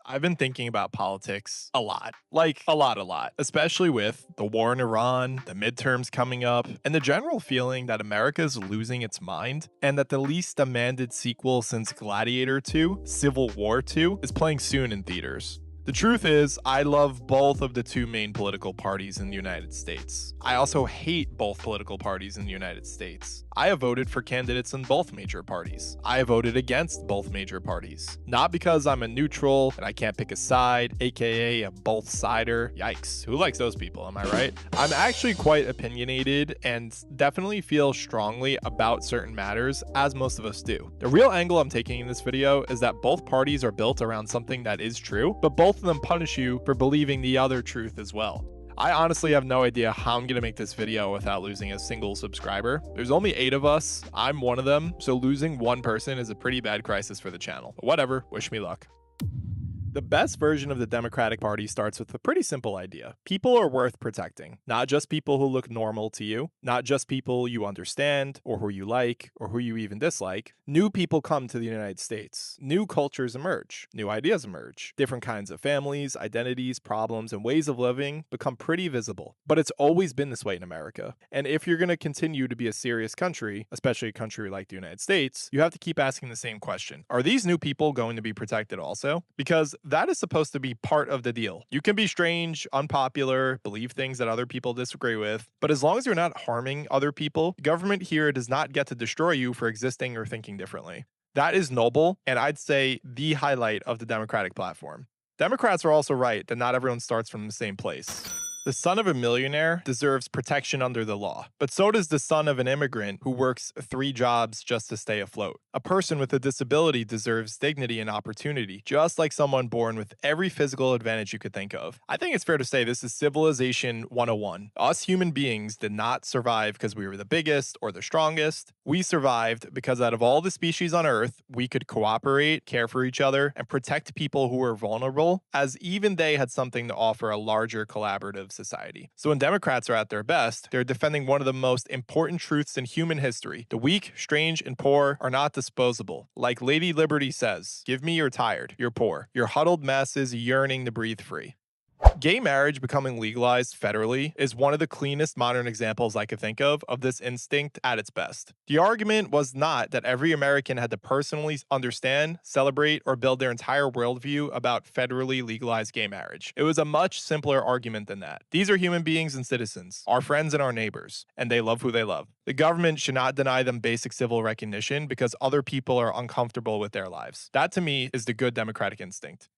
I've been thinking about politics a lot. Like, a lot. Especially with the war in Iran, the midterms coming up, and the general feeling that America is losing its mind, and that the least demanded sequel since Gladiator 2, Civil War 2, is playing soon in theaters. The truth is, I love both of the two main political parties in the United States. I also hate both political parties in the United States. I have voted for candidates in both major parties. I have voted against both major parties. Not because I'm a neutral and I can't pick a side, aka a both-sider. Yikes, who likes those people, am I right? I'm actually quite opinionated and definitely feel strongly about certain matters, as most of us do. The real angle I'm taking in this video is that both parties are built around something that is true, but both of them punish you for believing the other truth as well. I honestly have no idea how I'm gonna make this video without losing a single subscriber. There's only 8 of us, I'm one of them, so losing one person is a pretty bad crisis for the channel. But whatever, wish me luck. The best version of the Democratic Party starts with a pretty simple idea. People are worth protecting. Not just people who look normal to you, not just people you understand, or who you like, or who you even dislike. New people come to the United States. New cultures emerge. New ideas emerge. Different kinds of families, identities, problems, and ways of living become pretty visible. But it's always been this way in America. And if you're going to continue to be a serious country, especially a country like the United States, you have to keep asking the same question. Are these new people going to be protected also? Because that is supposed to be part of the deal. You can be strange, unpopular, believe things that other people disagree with, but as long as you're not harming other people, the government here does not get to destroy you for existing or thinking differently. That is noble, and I'd say the highlight of the Democratic platform. Democrats are also right that not everyone starts from the same place. The son of a millionaire deserves protection under the law, but so does the son of an immigrant who works 3 jobs just to stay afloat. A person with a disability deserves dignity and opportunity, just like someone born with every physical advantage you could think of. I think it's fair to say this is civilization 101. Us human beings did not survive because we were the biggest or the strongest. We survived because out of all the species on Earth, we could cooperate, care for each other, and protect people who were vulnerable, as even they had something to offer a larger collaborative society. So when Democrats are at their best, they're defending one of the most important truths in human history. The weak, strange, and poor are not disposable. Like Lady Liberty says, give me your tired, your poor, your huddled masses yearning to breathe free. Gay marriage becoming legalized federally is one of the cleanest modern examples I could think of this instinct at its best. The argument was not that every American had to personally understand, celebrate, or build their entire worldview about federally legalized gay marriage. It was a much simpler argument than that. These are human beings and citizens, our friends and our neighbors, and they love who they love. The government should not deny them basic civil recognition because other people are uncomfortable with their lives. That to me is the good democratic instinct.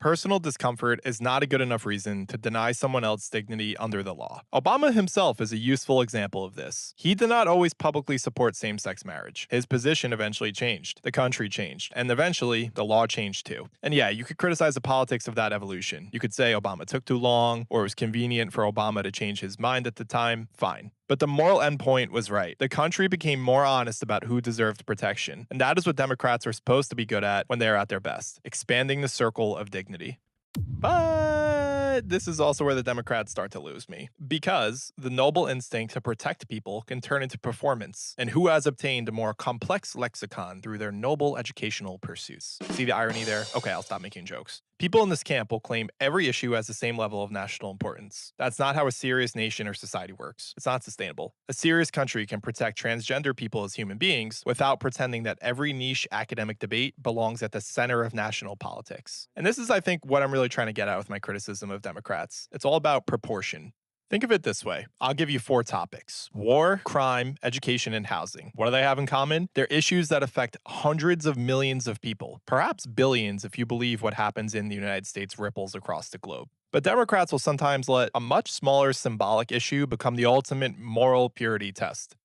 Personal discomfort is not a good enough reason to deny someone else dignity under the law. Obama himself is a useful example of this. He did not always publicly support same-sex marriage. His position eventually changed, the country changed, and eventually the law changed too. And yeah, you could criticize the politics of that evolution. You could say Obama took too long, or it was convenient for Obama to change his mind at the time, fine. But the moral endpoint was right. The country became more honest about who deserved protection, and that is what Democrats are supposed to be good at when they are at their best, expanding the circle of dignity. But this is also where the Democrats start to lose me, because the noble instinct to protect people can turn into performance, and who has obtained a more complex lexicon through their noble educational pursuits. See the irony there? Okay, I'll stop making jokes. People in this camp will claim every issue has the same level of national importance. That's not how a serious nation or society works. It's not sustainable. A serious country can protect transgender people as human beings without pretending that every niche academic debate belongs at the center of national politics. And this is, I think, what I'm really trying to get at with my criticism of Democrats. It's all about proportion. Think of it this way. I'll give you 4 topics: war, crime, education, and housing. What do they have in common? They're issues that affect hundreds of millions of people, perhaps billions if you believe what happens in the United States ripples across the globe. But Democrats will sometimes let a much smaller symbolic issue become the ultimate moral purity test.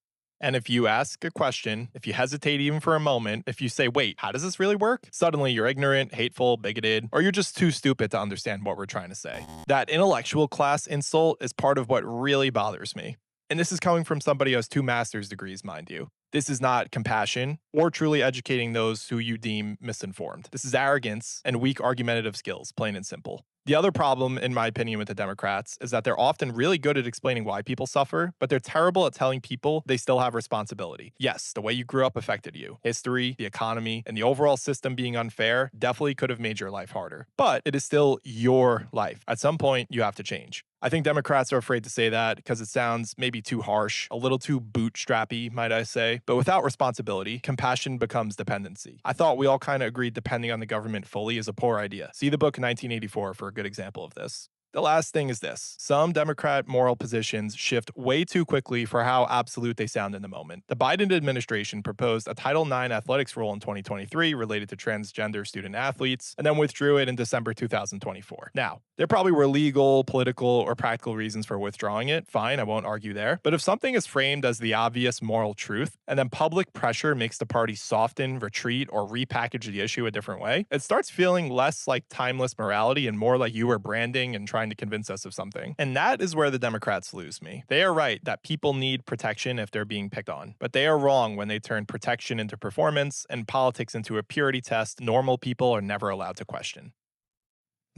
And if you ask a question, if you hesitate even for a moment, if you say, wait, how does this really work? Suddenly you're ignorant, hateful, bigoted, or you're just too stupid to understand what we're trying to say. That intellectual class insult is part of what really bothers me. And this is coming from somebody who has 2 master's degrees, mind you. This is not compassion or truly educating those who you deem misinformed. This is arrogance and weak argumentative skills, plain and simple. The other problem, in my opinion, with the Democrats is that they're often really good at explaining why people suffer, but they're terrible at telling people they still have responsibility. Yes, the way you grew up affected you. History, the economy, and the overall system being unfair definitely could have made your life harder. But it is still your life. At some point, you have to change. I think Democrats are afraid to say that because it sounds maybe too harsh, a little too bootstrappy, might I say. But without responsibility, compassion becomes dependency. I thought we all kind of agreed depending on the government fully is a poor idea. See the book 1984 for a good example of this. The last thing is this. Some Democrat moral positions shift way too quickly for how absolute they sound in the moment. The Biden administration proposed a Title IX athletics rule in 2023 related to transgender student athletes, and then withdrew it in December 2024. Now, there probably were legal, political, or practical reasons for withdrawing it. Fine, I won't argue there. But if something is framed as the obvious moral truth, and then public pressure makes the party soften, retreat, or repackage the issue a different way, it starts feeling less like timeless morality and more like you were branding and trying to convince us of something. And that is where the Democrats lose me. They are right that people need protection if they're being picked on, but they are wrong when they turn protection into performance and politics into a purity test normal people are never allowed to question.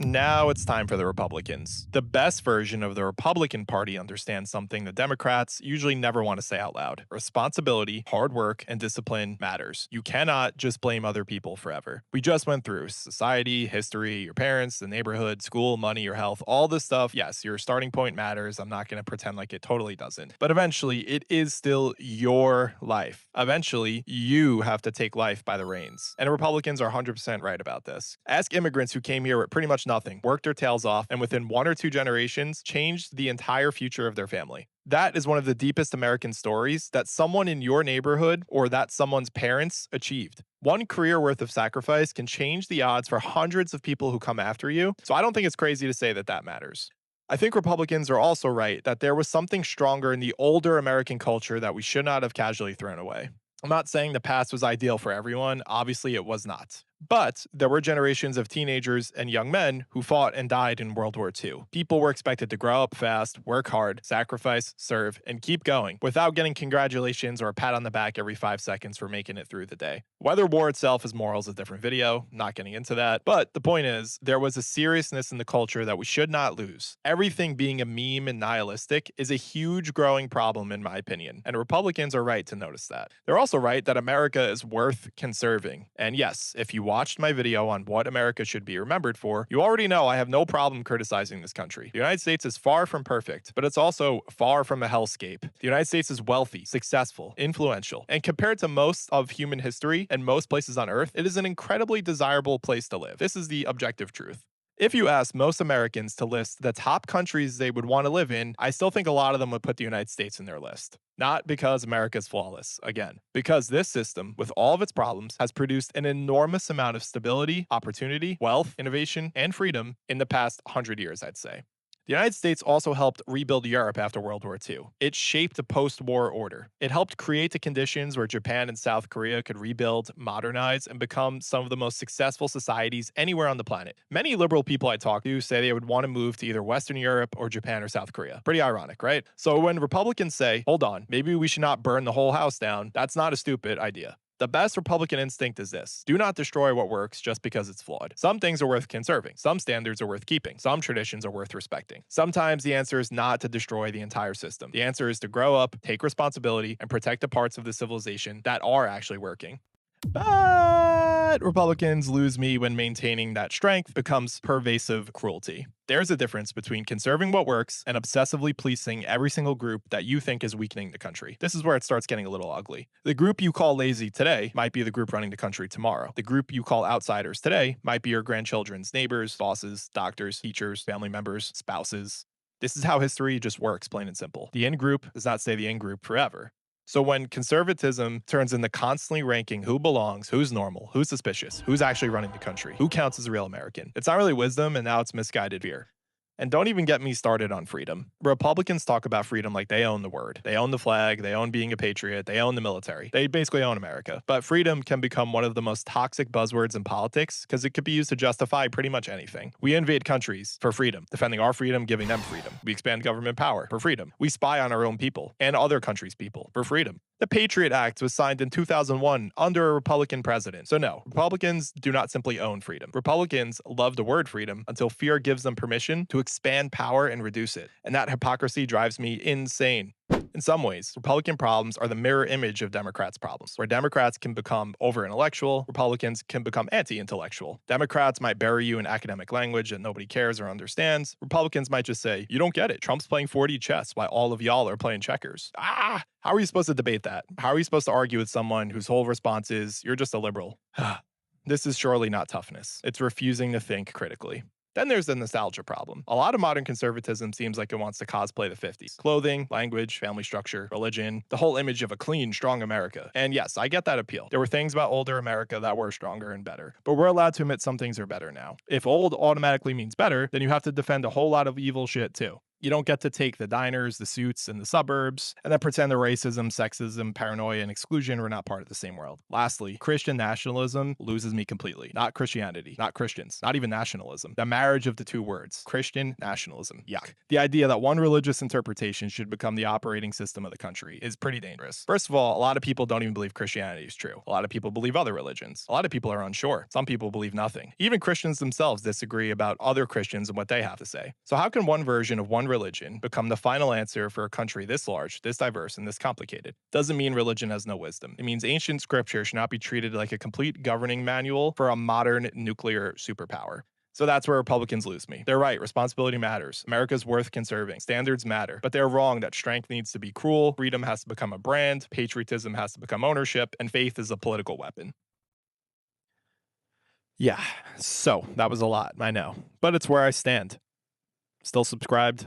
Now it's time for the Republicans. The best version of the Republican Party understands something the Democrats usually never want to say out loud. Responsibility, hard work, and discipline matters. You cannot just blame other people forever. We just went through society, history, your parents, the neighborhood, school, money, your health, all this stuff. Yes, your starting point matters. I'm not going to pretend like it totally doesn't. But eventually, it is still your life. Eventually, you have to take life by the reins. And Republicans are 100% right about this. Ask immigrants who came here with pretty much nothing, worked their tails off, and within 1 or 2 generations changed the entire future of their family. That is one of the deepest American stories that someone in your neighborhood or that someone's parents achieved. One career worth of sacrifice can change the odds for hundreds of people who come after you, so I don't think it's crazy to say that that matters. I think Republicans are also right that there was something stronger in the older American culture that we should not have casually thrown away. I'm not saying the past was ideal for everyone, obviously it was not. But there were generations of teenagers and young men who fought and died in World War II. People were expected to grow up fast, work hard, sacrifice, serve, and keep going without getting congratulations or a pat on the back every 5 seconds for making it through the day. Whether war itself is moral is a different video, not getting into that. But the point is, there was a seriousness in the culture that we should not lose. Everything being a meme and nihilistic is a huge growing problem in my opinion, and Republicans are right to notice that. They're also right that America is worth conserving. And yes, if you watched my video on what America should be remembered for, you already know I have no problem criticizing this country. The United States is far from perfect, but it's also far from a hellscape. The United States is wealthy, successful, influential, and compared to most of human history and most places on Earth, it is an incredibly desirable place to live. This is the objective truth. If you ask most Americans to list the top countries they would want to live in, I still think a lot of them would put the United States in their list. Not because America is flawless, again, because this system, with all of its problems, has produced an enormous amount of stability, opportunity, wealth, innovation, and freedom in the past 100 years, I'd say. The United States also helped rebuild Europe after World War II. It shaped a post-war order. It helped create the conditions where Japan and South Korea could rebuild, modernize, and become some of the most successful societies anywhere on the planet. Many liberal people I talk to say they would want to move to either Western Europe or Japan or South Korea. Pretty ironic, right? So when Republicans say, hold on, maybe we should not burn the whole house down, that's not a stupid idea. The best Republican instinct is this. Do not destroy what works just because it's flawed. Some things are worth conserving. Some standards are worth keeping. Some traditions are worth respecting. Sometimes the answer is not to destroy the entire system. The answer is to grow up, take responsibility, and protect the parts of the civilization that are actually working. But Republicans lose me when maintaining that strength becomes pervasive cruelty. There's a difference between conserving what works and obsessively policing every single group that you think is weakening the country. This is where it starts getting a little ugly. The group you call lazy today might be the group running the country tomorrow. The group you call outsiders today might be your grandchildren's neighbors, bosses, doctors, teachers, family members, spouses. This is how history just works, plain and simple. The in-group does not stay the in-group forever. So when conservatism turns into constantly ranking who belongs, who's normal, who's suspicious, who's actually running the country, who counts as a real American, it's not really wisdom and now it's misguided fear. And don't even get me started on freedom. Republicans talk about freedom like they own the word. They own the flag, they own being a patriot, they own the military. They basically own America. But freedom can become one of the most toxic buzzwords in politics because it could be used to justify pretty much anything. We invade countries for freedom, defending our freedom, giving them freedom. We expand government power for freedom. We spy on our own people and other countries' people for freedom. The Patriot Act was signed in 2001 under a Republican president. So no, Republicans do not simply own freedom. Republicans love the word freedom until fear gives them permission to expand power and reduce it. And that hypocrisy drives me insane. In some ways, Republican problems are the mirror image of Democrats' problems, where Democrats can become over-intellectual, Republicans can become anti-intellectual. Democrats might bury you in academic language that nobody cares or understands. Republicans might just say, you don't get it. Trump's playing 4D chess while all of y'all are playing checkers. How are you supposed to debate that? How are you supposed to argue with someone whose whole response is, you're just a liberal? This is surely not toughness. It's refusing to think critically. Then there's the nostalgia problem. A lot of modern conservatism seems like it wants to cosplay the 50s. Clothing, language, family structure, religion, the whole image of a clean, strong America. And yes, I get that appeal. There were things about older America that were stronger and better. But we're allowed to admit some things are better now. If old automatically means better, then you have to defend a whole lot of evil shit too. You don't get to take the diners, the suits, and the suburbs, and then pretend that racism, sexism, paranoia, and exclusion were not part of the same world. Lastly, Christian nationalism loses me completely. Not Christianity, not Christians, not even nationalism. The marriage of the two words, Christian nationalism. Yuck. The idea that one religious interpretation should become the operating system of the country is pretty dangerous. First of all, a lot of people don't even believe Christianity is true. A lot of people believe other religions. A lot of people are unsure. Some people believe nothing. Even Christians themselves disagree about other Christians and what they have to say. So how can one version of one religion become the final answer for a country this large, this diverse, and this complicated? Doesn't mean religion has no wisdom. It means ancient scripture should not be treated like a complete governing manual for a modern nuclear superpower. So that's where Republicans lose me. They're right, responsibility matters. America's worth conserving. Standards matter. But they're wrong that strength needs to be cruel, freedom has to become a brand, patriotism has to become ownership, and faith is a political weapon. Yeah, so that was a lot, I know. But it's where I stand. Still subscribed?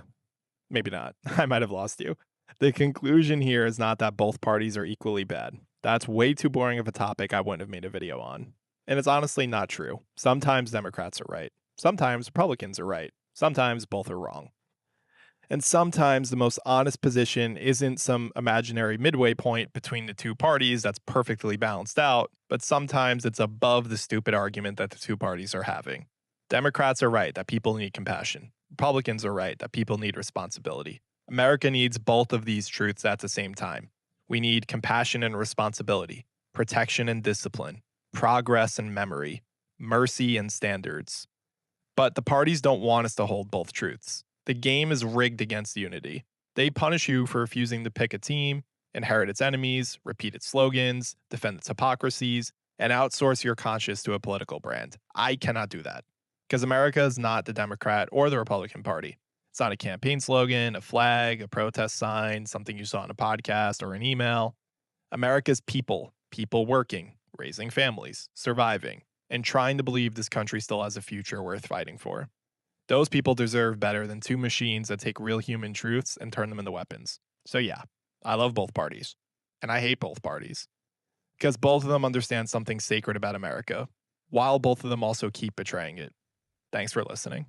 Maybe not. I might have lost you. The conclusion here is not that both parties are equally bad. That's way too boring of a topic I wouldn't have made a video on. And it's honestly not true. Sometimes Democrats are right. Sometimes Republicans are right. Sometimes both are wrong. And sometimes the most honest position isn't some imaginary midway point between the two parties that's perfectly balanced out, but sometimes it's above the stupid argument that the two parties are having. Democrats are right that people need compassion. Republicans are right that people need responsibility. America needs both of these truths at the same time. We need compassion and responsibility, protection and discipline, progress and memory, mercy and standards. But the parties don't want us to hold both truths. The game is rigged against unity. They punish you for refusing to pick a team, inherit its enemies, repeat its slogans, defend its hypocrisies, and outsource your conscience to a political brand. I cannot do that. Because America is not the Democrat or the Republican Party. It's not a campaign slogan, a flag, a protest sign, something you saw on a podcast or an email. America's people, people working, raising families, surviving, and trying to believe this country still has a future worth fighting for. Those people deserve better than two machines that take real human truths and turn them into weapons. So yeah, I love both parties. And I hate both parties. Because both of them understand something sacred about America, while both of them also keep betraying it. Thanks for listening.